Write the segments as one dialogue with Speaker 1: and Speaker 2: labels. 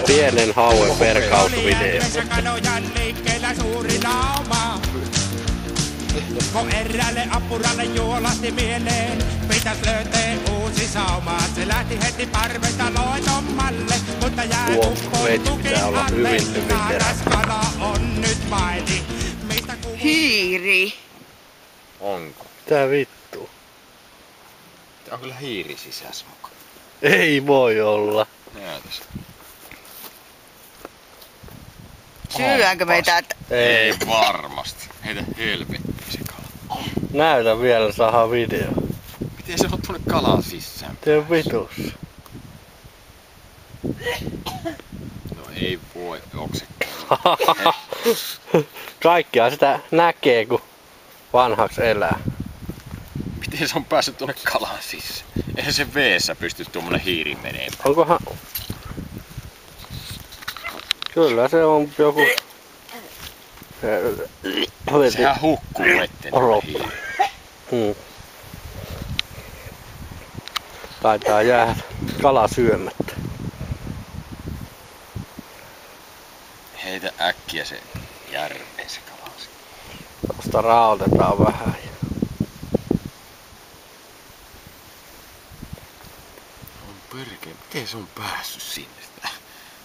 Speaker 1: Pienen hauen perkausvideo.
Speaker 2: Kun eräälle apuralle juolahti mieleen, pitäis löytää uusi sauma. Se lähti heti parvesta loitommalle, mutta jää uppoon tukin alle. Saaras kala on nyt vaiti.
Speaker 3: Hiiri.
Speaker 4: Onko?
Speaker 1: Tää vittu.
Speaker 4: Tää on kyllä hiiri sisässä mukaan.
Speaker 1: Ei voi olla.
Speaker 4: Näytäs.
Speaker 3: Syödäänkö meitä?
Speaker 4: Ei varmasti. Heitä helvetti se kala.
Speaker 1: Näytä vielä, saadaan video.
Speaker 4: Miten se on tuonne kalan sisään?
Speaker 1: Tee vitussa.
Speaker 4: No ei voi, onko se?
Speaker 1: Kaikkia sitä näkee, kun vanhaksi elää.
Speaker 4: Miten se on päässyt tuonne kalan sisään? Eihän se veessä pysty tuommoinen hiiri menemään.
Speaker 1: Onkohan... Kyllä se on joku...
Speaker 4: Sehän hukkuu vetteen hiiri.
Speaker 1: Taitaa jäädä kala syömättä.
Speaker 4: Heitä äkkiä se järveen se kala.
Speaker 1: Tuosta raotetaan vähän.
Speaker 4: On perkele, miten se on päässyt sinne?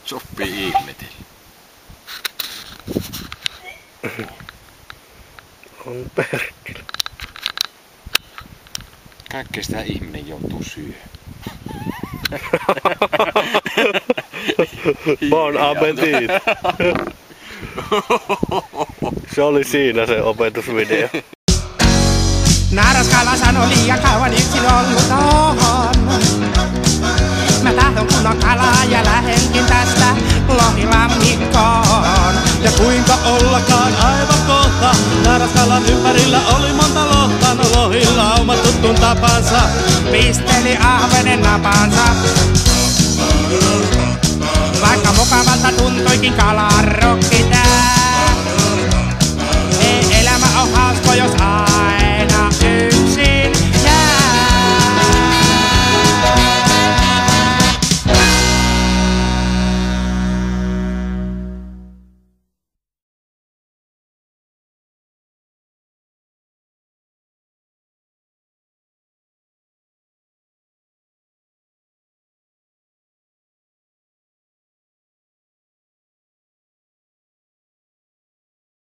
Speaker 4: Sopii ihmetellä.
Speaker 1: On perkele.
Speaker 4: Kaikkea sitä ihminen joutuu syömään.
Speaker 1: Bon appetit! Se oli siinä se opetusvideo.
Speaker 2: Naaraskala sanoi liian kauan yksin ollut on. Mä tahdon kunnon kalaa ja lähenkin tästä lohilammikkoon. Ja kuinka ollakaan aivan kohta, naaraskalan ympärillä oli monta lohta. No lohilauma tuttun tapansa, pisteli ahvenen napansa. Vaikka mukavalta tuntuikin kalan